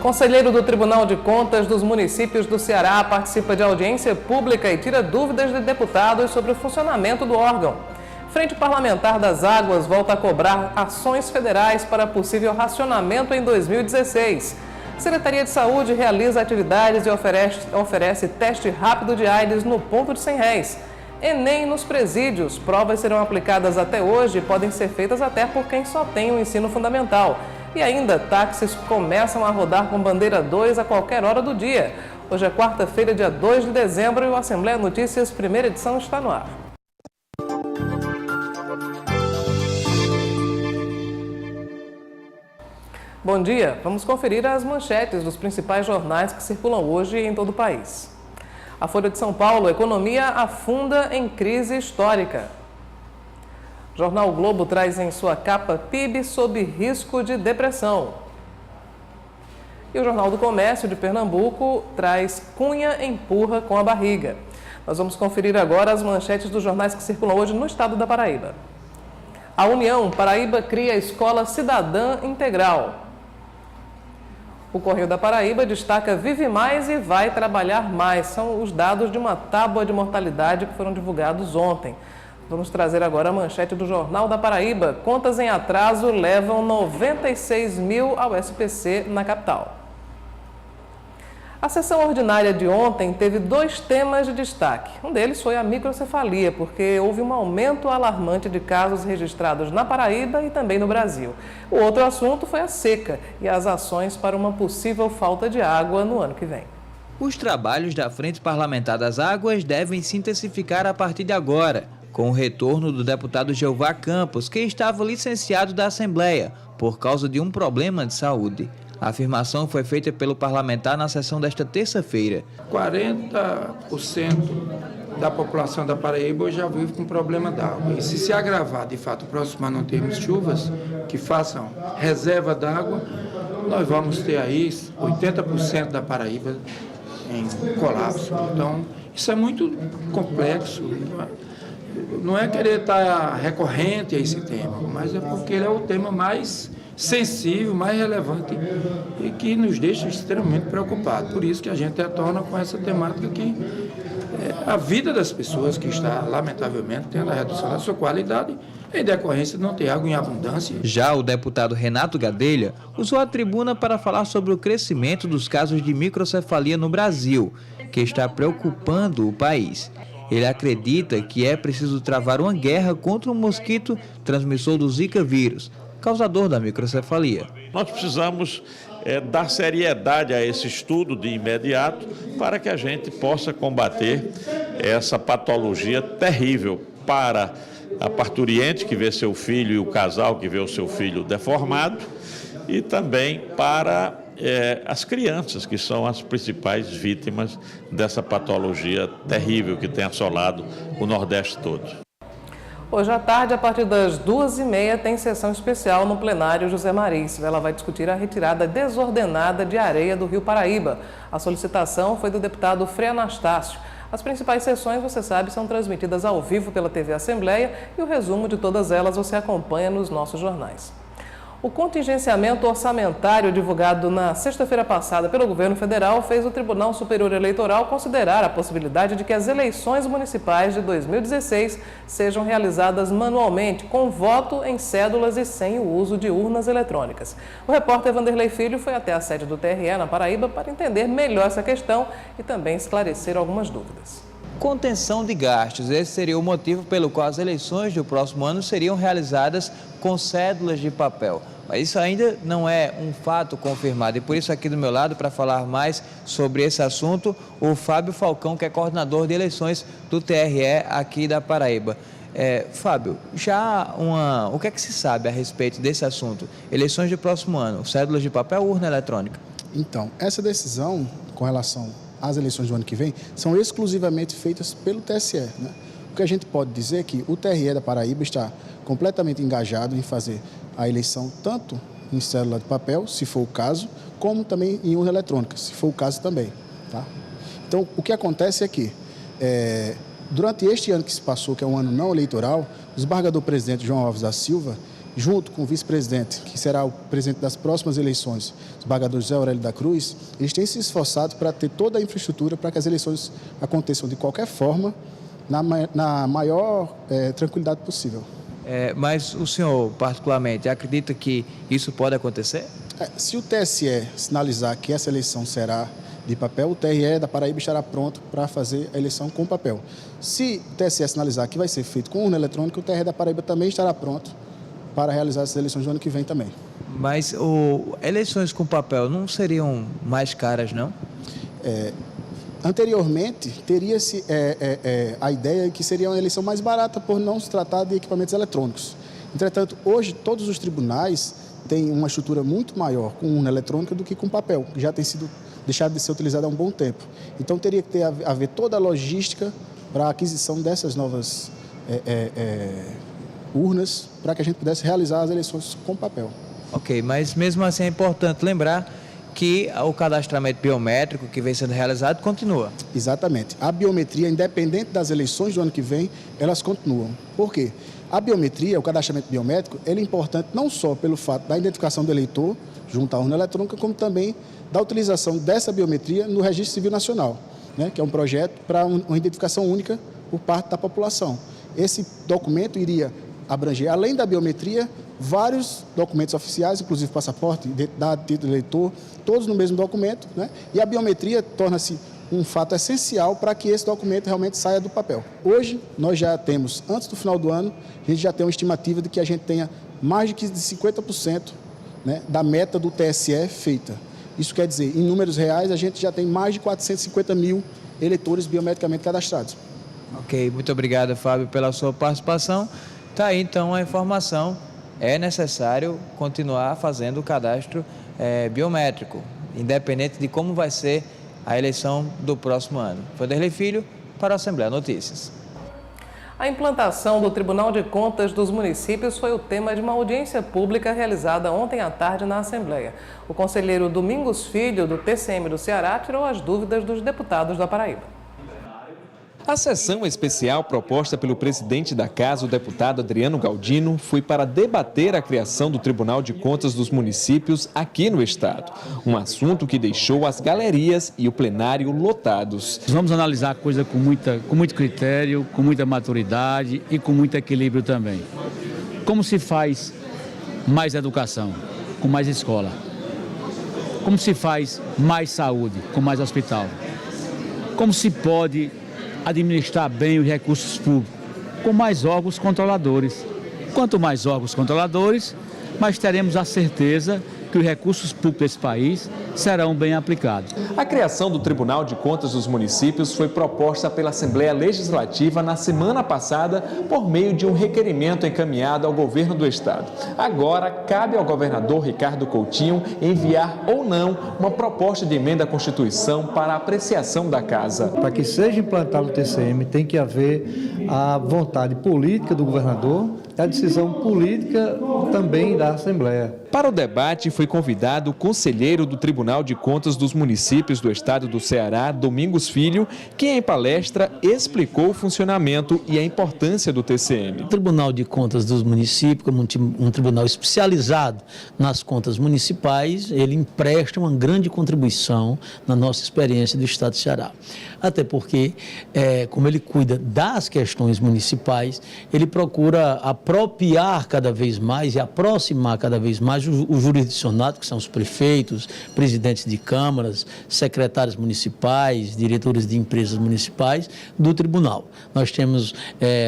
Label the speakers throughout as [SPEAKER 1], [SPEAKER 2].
[SPEAKER 1] Conselheiro do Tribunal de Contas dos Municípios do Ceará participa de audiência pública e tira dúvidas de deputados sobre o funcionamento do órgão. Frente Parlamentar das Águas volta a cobrar ações federais para possível racionamento em 2016. Secretaria de Saúde realiza atividades e oferece teste rápido de AIDS no ponto de R$100. Enem nos presídios. Provas serão aplicadas até hoje e podem ser feitas até por quem só tem o ensino fundamental. E ainda, táxis começam a rodar com bandeira 2 a qualquer hora do dia. Hoje é quarta-feira, dia 2 de dezembro, e o Assembleia Notícias, primeira edição, está no ar. Bom dia, vamos conferir as manchetes dos principais jornais que circulam hoje em todo o país. A Folha de São Paulo, economia afunda em crise histórica. Jornal o Globo traz em sua capa PIB sob risco de depressão. E o Jornal do Comércio de Pernambuco traz Cunha empurra com a barriga. Nós vamos conferir agora as manchetes dos jornais que circulam hoje no estado da Paraíba. A União, Paraíba cria Escola Cidadã Integral. O Correio da Paraíba destaca Vive Mais e vai trabalhar mais. São os dados de uma tábua de mortalidade que foram divulgados ontem. Vamos trazer agora a manchete do Jornal da Paraíba. Contas em atraso levam 96 mil ao SPC na capital. A sessão ordinária de ontem teve 2 temas de destaque. Um deles foi a microcefalia, porque houve um aumento alarmante de casos registrados na Paraíba e também no Brasil. O outro assunto foi a seca e as ações para uma possível falta de água no ano que vem.
[SPEAKER 2] Os trabalhos da Frente Parlamentar das Águas devem se intensificar a partir de agora, com o retorno do deputado Jeová Campos, que estava licenciado da Assembleia por causa de um problema de saúde. A afirmação foi feita pelo parlamentar na sessão desta terça-feira.
[SPEAKER 3] 40% da população da Paraíba hoje já vive com problema d'água. E se agravar, de fato, o próximo ano não termos chuvas que façam reserva d'água, nós vamos ter aí 80% da Paraíba em colapso. Então, isso é muito complexo. Não é querer estar recorrente a esse tema, mas é porque ele é o tema mais sensível, mais relevante e que nos deixa extremamente preocupados. Por isso que a gente retorna com essa temática que a vida das pessoas que está, lamentavelmente, tendo a redução da sua qualidade em decorrência de não ter água em abundância.
[SPEAKER 2] Já o deputado Renato Gadelha usou a tribuna para falar sobre o crescimento dos casos de microcefalia no Brasil, que está preocupando o país. Ele acredita que é preciso travar uma guerra contra o mosquito transmissor do Zika vírus, causador da microcefalia.
[SPEAKER 4] Nós precisamos dar seriedade a esse estudo de imediato para que a gente possa combater essa patologia terrível para a parturiente que vê seu filho e o casal que vê o seu filho deformado e também para as crianças, que são as principais vítimas dessa patologia terrível que tem assolado o Nordeste todo.
[SPEAKER 1] Hoje à tarde, a partir das 2h30, tem sessão especial no plenário José Maris. Ela vai discutir a retirada desordenada de areia do Rio Paraíba. A solicitação foi do deputado Frei Anastácio. As principais sessões, você sabe, são transmitidas ao vivo pela TV Assembleia e o resumo de todas elas você acompanha nos nossos jornais. O contingenciamento orçamentário divulgado na sexta-feira passada pelo governo federal fez o Tribunal Superior Eleitoral considerar a possibilidade de que as eleições municipais de 2016 sejam realizadas manualmente, com voto em cédulas e sem o uso de urnas eletrônicas. O repórter Vanderlei Filho foi até a sede do TRE na Paraíba para entender melhor essa questão e também esclarecer algumas dúvidas.
[SPEAKER 2] Contenção de gastos. Esse seria o motivo pelo qual as eleições do próximo ano seriam realizadas com cédulas de papel. Mas isso ainda não é um fato confirmado. E por isso aqui do meu lado, para falar mais sobre esse assunto, o Fábio Falcão, que é coordenador de eleições do TRE aqui da Paraíba. Fábio, o que é que se sabe a respeito desse assunto? Eleições do próximo ano, cédulas de papel ou urna eletrônica?
[SPEAKER 5] Então, essa decisão com relação às eleições do ano que vem são exclusivamente feitas pelo TSE, né? O que a gente pode dizer é que o TRE da Paraíba está completamente engajado em fazer a eleição tanto em cédula de papel, se for o caso, como também em urna eletrônica, se for o caso também, tá? Então, o que acontece é que, durante este ano que se passou, que é um ano não eleitoral, o desembargador presidente João Alves da Silva junto com o vice-presidente, que será o presidente das próximas eleições, o desembargador José Aurélio da Cruz, eles têm se esforçado para ter toda a infraestrutura para que as eleições aconteçam de qualquer forma, na maior tranquilidade possível.
[SPEAKER 2] Mas o senhor, particularmente, acredita que isso pode acontecer?
[SPEAKER 5] Se o TSE sinalizar que essa eleição será de papel, o TRE da Paraíba estará pronto para fazer a eleição com papel. Se o TSE sinalizar que vai ser feito com urna eletrônica, o TRE da Paraíba também estará pronto para realizar essas eleições do ano que vem também.
[SPEAKER 2] Mas eleições com papel não seriam mais caras, não?
[SPEAKER 5] Anteriormente, teria-se a ideia de que seria uma eleição mais barata por não se tratar de equipamentos eletrônicos. Entretanto, hoje todos os tribunais têm uma estrutura muito maior com urna eletrônica do que com papel, que já tem sido deixado de ser utilizado há um bom tempo. Então teria que haver toda a logística para a aquisição dessas novas urnas para que a gente pudesse realizar as eleições com papel.
[SPEAKER 2] Ok, mas mesmo assim é importante lembrar que o cadastramento biométrico que vem sendo realizado continua.
[SPEAKER 5] Exatamente. A biometria, independente das eleições do ano que vem, elas continuam. Por quê? A biometria, o cadastramento biométrico, ele é importante não só pelo fato da identificação do eleitor junto à urna eletrônica, como também da utilização dessa biometria no Registro Civil Nacional, né, que é um projeto para uma identificação única por parte da população. Esse documento iria abranger, além da biometria, vários documentos oficiais, inclusive passaporte, identidade, título de eleitor, todos no mesmo documento, né? E a biometria torna-se um fato essencial para que esse documento realmente saia do papel. Hoje, nós já temos, antes do final do ano, a gente já tem uma estimativa de que a gente tenha mais de 50%, né, da meta do TSE feita. Isso quer dizer, em números reais, a gente já tem mais de 450 mil eleitores biometricamente cadastrados.
[SPEAKER 2] Ok, muito obrigado, Fábio, pela sua participação. Está aí, então, a informação. É necessário continuar fazendo o cadastro biométrico, independente de como vai ser a eleição do próximo ano. Vanderlei Filho, para a Assembleia Notícias.
[SPEAKER 1] A implantação do Tribunal de Contas dos Municípios foi o tema de uma audiência pública realizada ontem à tarde na Assembleia. O conselheiro Domingos Filho, do TCM do Ceará, tirou as dúvidas dos deputados da Paraíba.
[SPEAKER 6] A sessão especial proposta pelo presidente da Casa, o deputado Adriano Galdino, foi para debater a criação do Tribunal de Contas dos Municípios aqui no estado. Um assunto que deixou as galerias e o plenário lotados.
[SPEAKER 7] Vamos analisar a coisa com muito critério, com muita maturidade e com muito equilíbrio também. Como se faz mais educação, com mais escola? Como se faz mais saúde, com mais hospital? Como se pode administrar bem os recursos públicos, com mais órgãos controladores. Quanto mais órgãos controladores, mais teremos a certeza que os recursos públicos desse país serão bem aplicados.
[SPEAKER 6] A criação do Tribunal de Contas dos Municípios foi proposta pela Assembleia Legislativa na semana passada por meio de um requerimento encaminhado ao governo do estado. Agora, cabe ao governador Ricardo Coutinho enviar ou não uma proposta de emenda à Constituição para a apreciação da Casa.
[SPEAKER 8] Para que seja implantado o TCM, tem que haver a vontade política do governador e a decisão política também da Assembleia.
[SPEAKER 6] Para o debate, foi convidado o conselheiro do Tribunal de Contas dos Municípios do Estado do Ceará, Domingos Filho, que em palestra explicou o funcionamento e a importância do TCM.
[SPEAKER 9] O Tribunal de Contas dos Municípios, como um tribunal especializado nas contas municipais, ele empresta uma grande contribuição na nossa experiência do Estado do Ceará. Até porque, como ele cuida das questões municipais, ele procura apropriar cada vez mais e aproximar cada vez mais o jurisdicionado, que são os prefeitos, presidentes de câmaras, secretários municipais, diretores de empresas municipais, do tribunal. Nós temos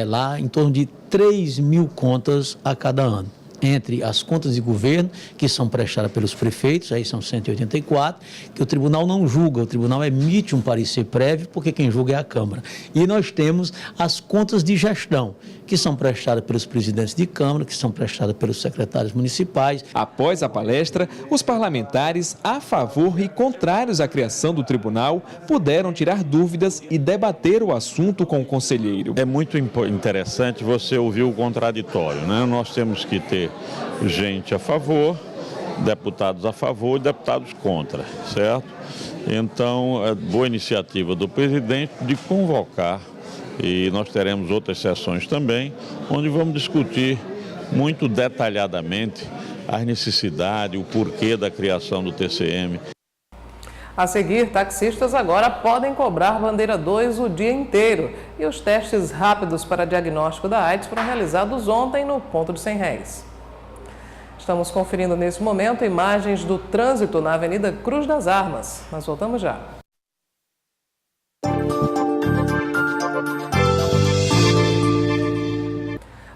[SPEAKER 9] lá em torno de 3.000 contas a cada ano. Entre as contas de governo, que são prestadas pelos prefeitos, aí são 184, que o tribunal não julga, o tribunal emite um parecer prévio, porque quem julga é a Câmara. E nós temos as contas de gestão, que são prestadas pelos presidentes de Câmara, que são prestadas pelos secretários municipais.
[SPEAKER 6] Após a palestra, os parlamentares a favor e contrários à criação do tribunal puderam tirar dúvidas e debater o assunto com o conselheiro.
[SPEAKER 4] É muito interessante você ouvir o contraditório, né? Nós temos que ter gente a favor, deputados a favor e deputados contra, certo? Então, é boa iniciativa do presidente de convocar, e nós teremos outras sessões também, onde vamos discutir muito detalhadamente as necessidades, o porquê da criação do TCM.
[SPEAKER 1] A seguir, taxistas agora podem cobrar bandeira 2 o dia inteiro. E os testes rápidos para diagnóstico da AIDS foram realizados ontem no ponto de R$100. Estamos conferindo nesse momento imagens do trânsito na Avenida Cruz das Armas. Nós voltamos já.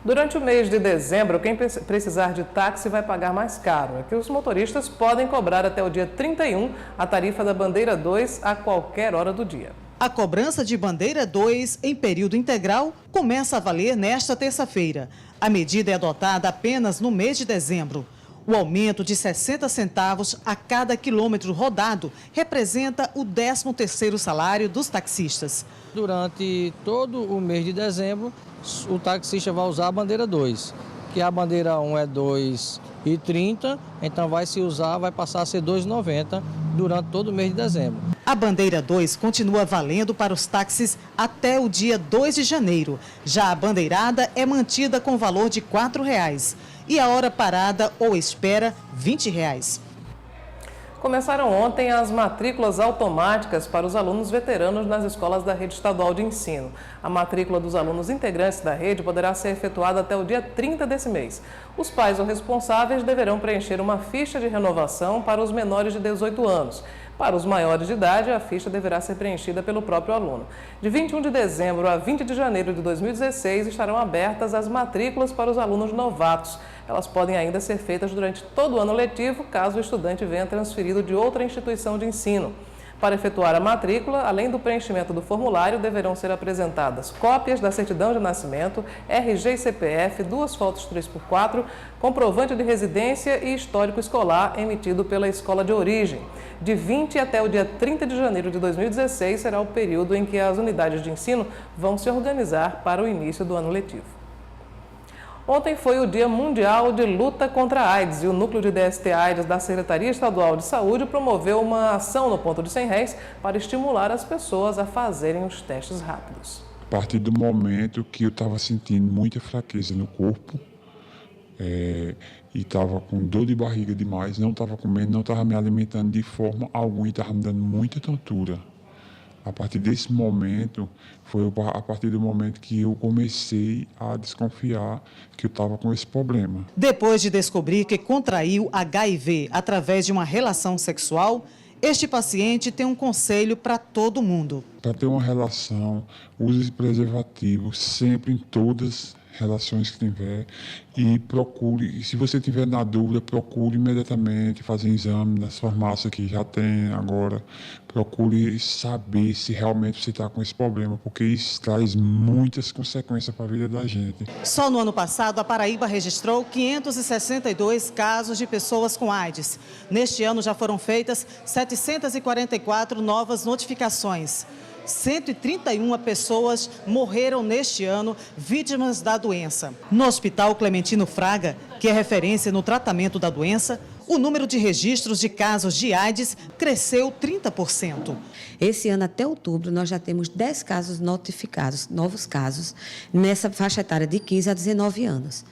[SPEAKER 1] Durante o mês de dezembro, quem precisar de táxi vai pagar mais caro. É que os motoristas podem cobrar até o dia 31 a tarifa da bandeira 2 a qualquer hora do dia.
[SPEAKER 10] A cobrança de bandeira 2 em período integral começa a valer nesta terça-feira. A medida é adotada apenas no mês de dezembro. O aumento de 60 centavos a cada quilômetro rodado representa o 13º salário dos taxistas.
[SPEAKER 11] Durante todo o mês de dezembro, o taxista vai usar a bandeira 2, que a bandeira 1 é R$ 2,30, então vai passar a ser R$ 2,90 durante todo o mês de dezembro.
[SPEAKER 10] A bandeira 2 continua valendo para os táxis até o dia 2 de janeiro. Já a bandeirada é mantida com valor de R$ 4,00 e a hora parada ou espera R$ 20,00.
[SPEAKER 1] Começaram ontem as matrículas automáticas para os alunos veteranos nas escolas da rede estadual de ensino. A matrícula dos alunos integrantes da rede poderá ser efetuada até o dia 30 desse mês. Os pais ou responsáveis deverão preencher uma ficha de renovação para os menores de 18 anos. Para os maiores de idade, a ficha deverá ser preenchida pelo próprio aluno. De 21 de dezembro a 20 de janeiro de 2016, estarão abertas as matrículas para os alunos novatos. Elas podem ainda ser feitas durante todo o ano letivo, caso o estudante venha transferido de outra instituição de ensino. Para efetuar a matrícula, além do preenchimento do formulário, deverão ser apresentadas cópias da certidão de nascimento, RG e CPF, 2 fotos 3x4, comprovante de residência e histórico escolar emitido pela escola de origem. De 20 até o dia 30 de janeiro de 2016 será o período em que as unidades de ensino vão se organizar para o início do ano letivo. Ontem foi o Dia Mundial de Luta contra a AIDS e o Núcleo de DST-AIDS da Secretaria Estadual de Saúde promoveu uma ação no ponto de R$100 para estimular as pessoas a fazerem os testes rápidos.
[SPEAKER 12] A partir do momento que eu estava sentindo muita fraqueza no corpo e estava com dor de barriga demais, não estava comendo, não estava me alimentando de forma alguma e estava me dando muita tontura. A partir desse momento, foi a partir do momento que eu comecei a desconfiar que eu estava com esse problema.
[SPEAKER 10] Depois de descobrir que contraiu HIV através de uma relação sexual, este paciente tem um conselho para todo mundo.
[SPEAKER 12] Para ter uma relação, use preservativo sempre em todas as relações que tiver e procure, se você tiver na dúvida, procure imediatamente fazer exame nas farmácias que já tem agora. Procure saber se realmente você está com esse problema, porque isso traz muitas consequências para a vida da gente.
[SPEAKER 10] Só no ano passado, a Paraíba registrou 562 casos de pessoas com AIDS. Neste ano já foram feitas 744 novas notificações. 131 pessoas morreram neste ano vítimas da doença. No Hospital Clementino Fraga, que é referência no tratamento da doença, o número de registros de casos de AIDS cresceu 30%.
[SPEAKER 13] Esse ano, até outubro, nós já temos 10 casos notificados, novos casos, nessa faixa etária de 15 a 19 anos.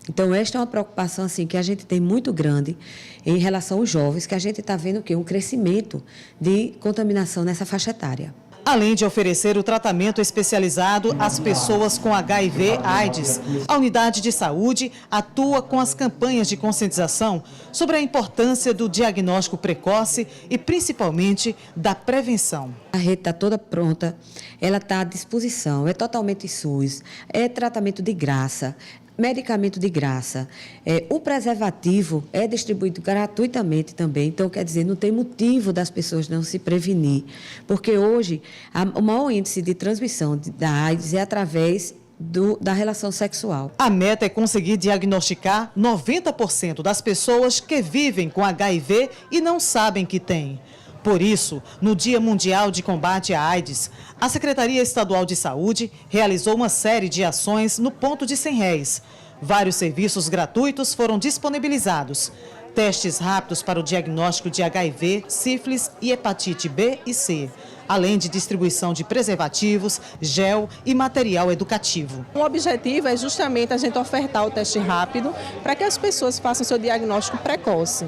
[SPEAKER 13] Então, esta é uma preocupação assim, que a gente tem muito grande em relação aos jovens, que a gente está vendo um crescimento de contaminação nessa faixa etária.
[SPEAKER 10] Além de oferecer o tratamento especializado às pessoas com HIV/AIDS, a unidade de saúde atua com as campanhas de conscientização sobre a importância do diagnóstico precoce e, principalmente, da prevenção.
[SPEAKER 13] A rede está toda pronta, ela está à disposição, é totalmente SUS, é tratamento de graça, medicamento de graça. O preservativo é distribuído gratuitamente também, então, quer dizer, não tem motivo das pessoas não se prevenir, porque hoje o maior índice de transmissão da AIDS é através da relação sexual.
[SPEAKER 10] A meta é conseguir diagnosticar 90% das pessoas que vivem com HIV e não sabem que têm. Por isso, no Dia Mundial de Combate à AIDS, a Secretaria Estadual de Saúde realizou uma série de ações no ponto de R$100. Vários serviços gratuitos foram disponibilizados. Testes rápidos para o diagnóstico de HIV, sífilis e hepatite B e C. além de distribuição de preservativos, gel e material educativo.
[SPEAKER 14] O objetivo é justamente a gente ofertar o teste rápido para que as pessoas façam seu diagnóstico precoce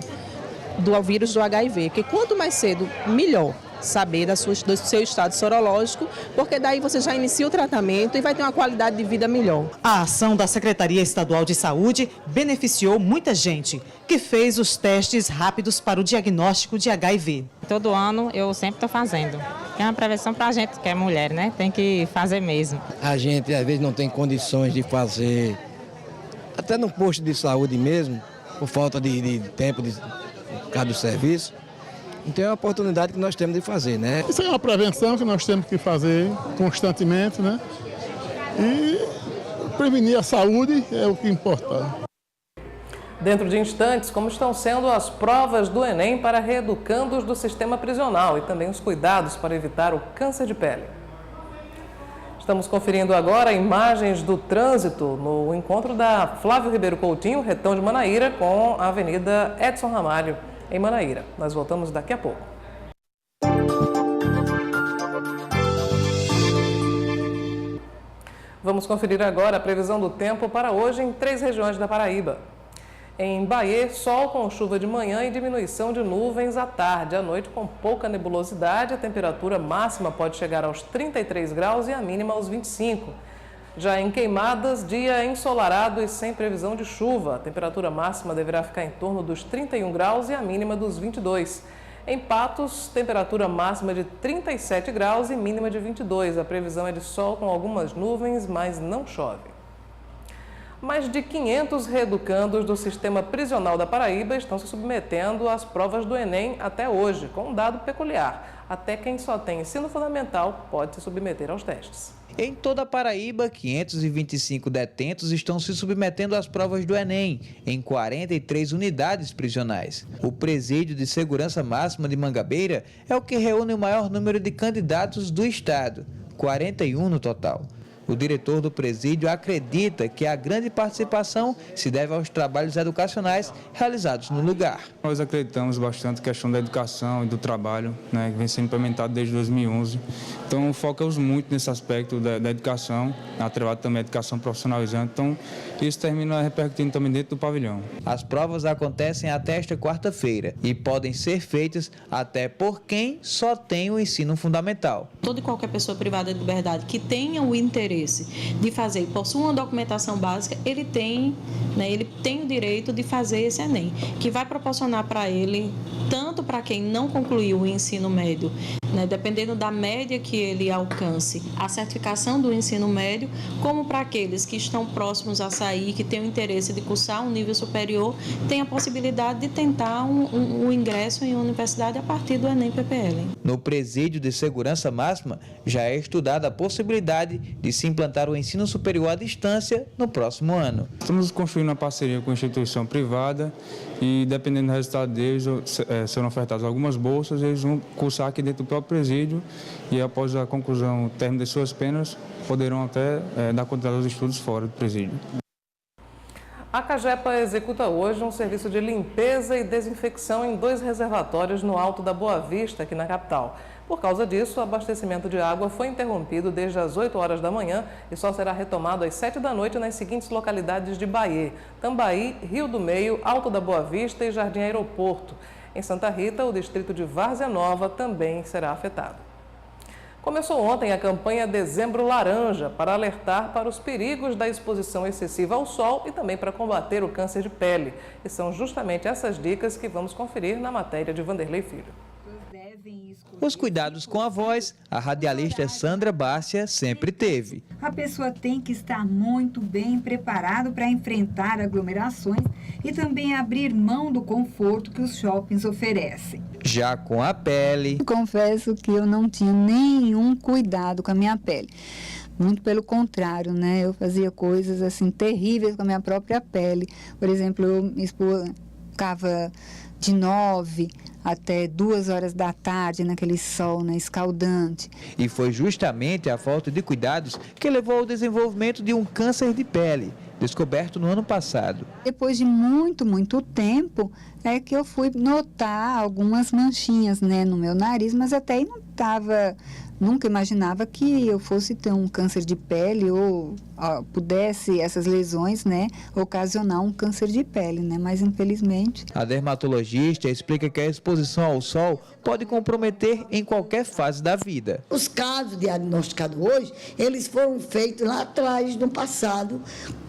[SPEAKER 14] do vírus do HIV, porque quanto mais cedo, melhor saber do seu estado sorológico, porque daí você já inicia o tratamento e vai ter uma qualidade de vida melhor.
[SPEAKER 10] A ação da Secretaria Estadual de Saúde beneficiou muita gente que fez os testes rápidos para o diagnóstico de HIV.
[SPEAKER 15] Todo ano eu sempre estou fazendo. É uma prevenção para a gente que é mulher, né? Tem que fazer mesmo.
[SPEAKER 16] A gente às vezes não tem condições de fazer, até no posto de saúde mesmo, por falta de tempo por causa do serviço. Então é uma oportunidade que nós temos de fazer, né?
[SPEAKER 17] Isso é uma prevenção que nós temos que fazer constantemente, né? E prevenir a saúde é o que importa.
[SPEAKER 1] Dentro de instantes, como estão sendo as provas do Enem para reeducandos do sistema prisional e também os cuidados para evitar o câncer de pele. Estamos conferindo agora imagens do trânsito no encontro da Flávio Ribeiro Coutinho, retão de Manaíra, com a Avenida Edson Ramalho, em Manaíra. Nós voltamos daqui a pouco. Vamos conferir agora a previsão do tempo para hoje em 3 regiões da Paraíba. Em Bahia, sol com chuva de manhã e diminuição de nuvens à tarde. À noite, com pouca nebulosidade, a temperatura máxima pode chegar aos 33 graus e a mínima aos 25. Já em Queimadas, dia ensolarado e sem previsão de chuva. A temperatura máxima deverá ficar em torno dos 31 graus e a mínima dos 22. Em Patos, temperatura máxima de 37 graus e mínima de 22. A previsão é de sol com algumas nuvens, mas não chove. Mais de 500 reeducandos do sistema prisional da Paraíba estão se submetendo às provas do Enem até hoje, com um dado peculiar. Até quem só tem ensino fundamental pode se submeter aos testes.
[SPEAKER 2] Em toda a Paraíba, 525 detentos estão se submetendo às provas do Enem, em 43 unidades prisionais. O Presídio de Segurança Máxima de Mangabeira é o que reúne o maior número de candidatos do estado, 41 no total. O diretor do presídio acredita que a grande participação se deve aos trabalhos educacionais realizados no lugar.
[SPEAKER 18] Nós acreditamos bastante na questão da educação e do trabalho, né, que vem sendo implementado desde 2011. Então, focamos muito nesse aspecto da educação, atrelado também à educação profissionalizante. Então, isso termina repercutindo também dentro do pavilhão.
[SPEAKER 2] As provas acontecem até esta quarta-feira e podem ser feitas até por quem só tem o ensino fundamental.
[SPEAKER 19] Toda e qualquer pessoa privada de liberdade que tenha o interesse de fazer e possui uma documentação básica, ele tem o direito de fazer esse Enem, que vai proporcionar para ele, tanto para quem não concluiu o ensino médio, dependendo da média que ele alcance, a certificação do ensino médio, como para aqueles que estão próximos a sair, que têm o interesse de cursar um nível superior, tem a possibilidade de tentar um ingresso em uma universidade a partir do Enem PPL.
[SPEAKER 2] No Presídio de Segurança Máxima, já é estudada a possibilidade de se implantar o ensino superior à distância no próximo ano.
[SPEAKER 18] Estamos construindo uma parceria com a instituição privada e, dependendo do resultado deles, serão ofertadas algumas bolsas, eles vão cursar aqui dentro do próprio presídio e, após a conclusão, o término de suas penas, poderão até dar continuidade aos estudos fora do presídio.
[SPEAKER 1] A Cagepa executa hoje um serviço de limpeza e desinfecção em 2 reservatórios no Alto da Boa Vista, aqui na capital. Por causa disso, o abastecimento de água foi interrompido desde as 8 horas da manhã e só será retomado às 7 da noite nas seguintes localidades de Bahia: Tambaí, Rio do Meio, Alto da Boa Vista e Jardim Aeroporto. Em Santa Rita, o distrito de Várzea Nova também será afetado. Começou ontem a campanha Dezembro Laranja para alertar para os perigos da exposição excessiva ao sol e também para combater o câncer de pele. E são justamente essas dicas que vamos conferir na matéria de Vanderlei Filho.
[SPEAKER 2] Os cuidados com a voz, a radialista Sandra Bárcia sempre teve.
[SPEAKER 20] A pessoa tem que estar muito bem preparado para enfrentar aglomerações e também abrir mão do conforto que os shoppings oferecem.
[SPEAKER 2] Já com a pele...
[SPEAKER 20] Confesso que eu não tinha nenhum cuidado com a minha pele. Muito pelo contrário, né? Eu fazia coisas assim terríveis com a minha própria pele. Por exemplo, eu me ficava de 9 até 2 horas da tarde naquele sol, né, escaldante.
[SPEAKER 2] E foi justamente a falta de cuidados que levou ao desenvolvimento de um câncer de pele. descoberto no ano passado.
[SPEAKER 20] Depois de muito tempo, é que eu fui notar algumas manchinhas, né, no meu nariz, mas até aí nunca imaginava que eu fosse ter um câncer de pele ou pudesse essas lesões, né, ocasionar um câncer de pele, né, mas infelizmente.
[SPEAKER 2] A dermatologista explica que a exposição ao sol pode comprometer em qualquer fase da vida.
[SPEAKER 21] Os casos diagnosticados hoje, eles foram feitos lá atrás, no passado,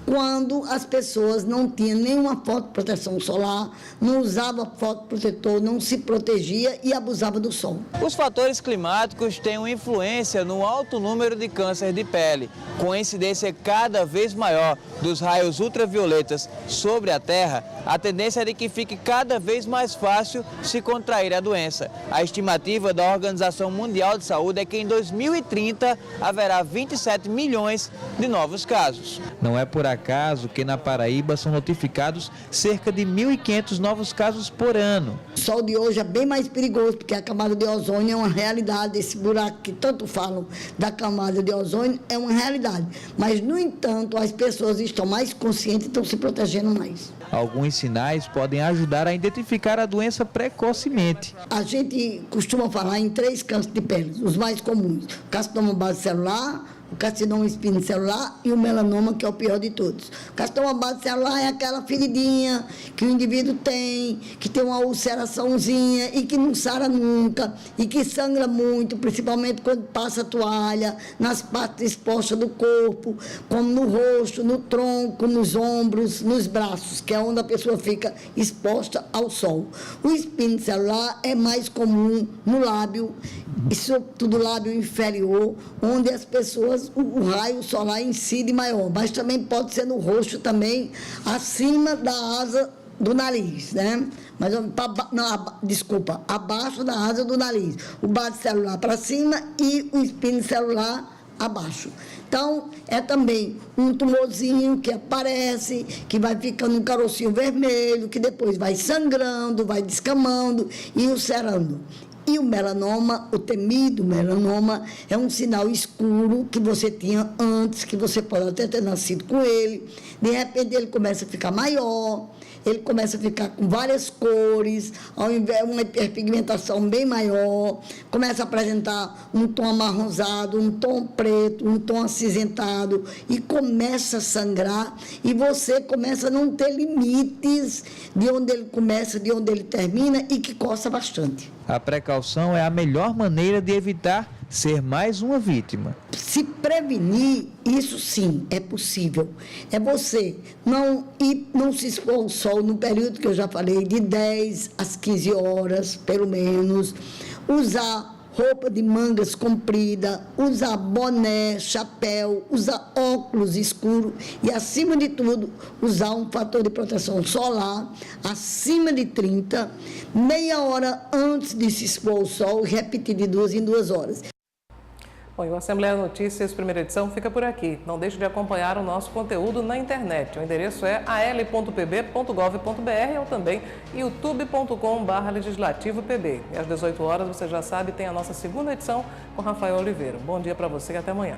[SPEAKER 21] quando as pessoas não tinham nenhuma fotoproteção solar, não usavam fotoprotetor, não se protegia e abusava do sol.
[SPEAKER 2] Os fatores climáticos têm uma influência no alto número de câncer de pele, com a incidência cada vez maior dos raios ultravioletas sobre a Terra. A tendência é de que fique cada vez mais fácil se contrair a doença. A estimativa da Organização Mundial de Saúde é que em 2030 haverá 27 milhões de novos casos. Não é por acaso que na Paraíba são notificados cerca de 1.500 novos casos por ano.
[SPEAKER 21] O sol de hoje é bem mais perigoso, porque a camada de ozônio é uma realidade. Esse buraco que tanto falam da camada de ozônio é uma realidade. Mas, no entanto, as pessoas estão mais conscientes e estão se protegendo mais.
[SPEAKER 2] Alguns sinais podem ajudar a identificar a doença precocemente.
[SPEAKER 21] A gente costuma falar em 3 cânceres de pele, os mais comuns: o carcinoma base celular, o carcinoma espinocelular e o melanoma, que é o pior de todos. O carcinoma base celular é aquela feridinha que o indivíduo tem, que tem uma ulceraçãozinha e que não sara nunca e que sangra muito, principalmente quando passa a toalha, nas partes expostas do corpo, como no rosto, no tronco, nos ombros, nos braços, que é onde a pessoa fica exposta ao sol. O espinocelular é mais comum no lábio, e sobretudo lábio inferior, onde as pessoas, o raio solar incide maior, mas também pode ser no rosto também, acima da asa do nariz, né? Mas abaixo da asa do nariz. O base celular para cima e o espinocelular abaixo. Então, é também um tumorzinho que aparece, que vai ficando um carocinho vermelho, que depois vai sangrando, vai descamando e ulcerando. E o melanoma, o temido melanoma, é um sinal escuro que você tinha antes, que você pode até ter nascido com ele. De repente ele começa a ficar maior, ele começa a ficar com várias cores, ao invés de uma hiperpigmentação bem maior, começa a apresentar um tom amarronzado, um tom preto, um tom acinzentado, e começa a sangrar, e você começa a não ter limites de onde ele começa, de onde ele termina, e que coça bastante.
[SPEAKER 2] A precaução é a melhor maneira de evitar ser mais uma vítima.
[SPEAKER 21] Se prevenir, isso sim é possível. É você não se expor ao sol no período que eu já falei, de 10 às 15 horas, pelo menos. Usar roupa de mangas comprida, usar boné, chapéu, usar óculos escuros e, acima de tudo, usar um fator de proteção solar acima de 30, meia hora antes de se expor ao sol e repetir de 2 em 2 horas.
[SPEAKER 1] Bom, e o Assembleia Notícias, primeira edição, fica por aqui. Não deixe de acompanhar o nosso conteúdo na internet. O endereço é al.pb.gov.br ou também youtube.com/legislativopb. E às 18 horas, você já sabe, tem a nossa segunda edição com Rafael Oliveira. Bom dia para você e até amanhã.